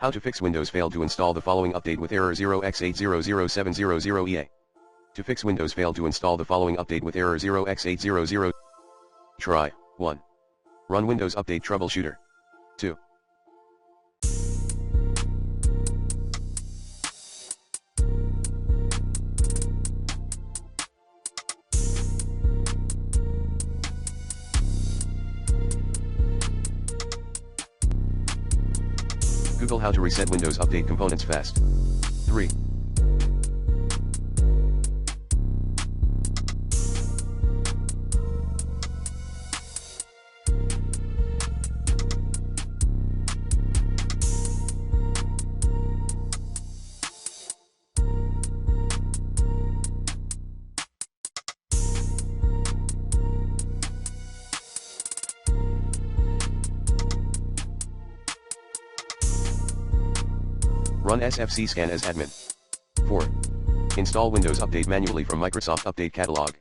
How to fix Windows failed to install the following update with error 0x800700ea. To fix Windows failed to install the following update with error 0x8007. Try 1. Run Windows Update Troubleshooter. 2. Google how to reset Windows Update components fast. 3. Run SFC scan as admin. 4. Install Windows Update manually from Microsoft Update Catalog.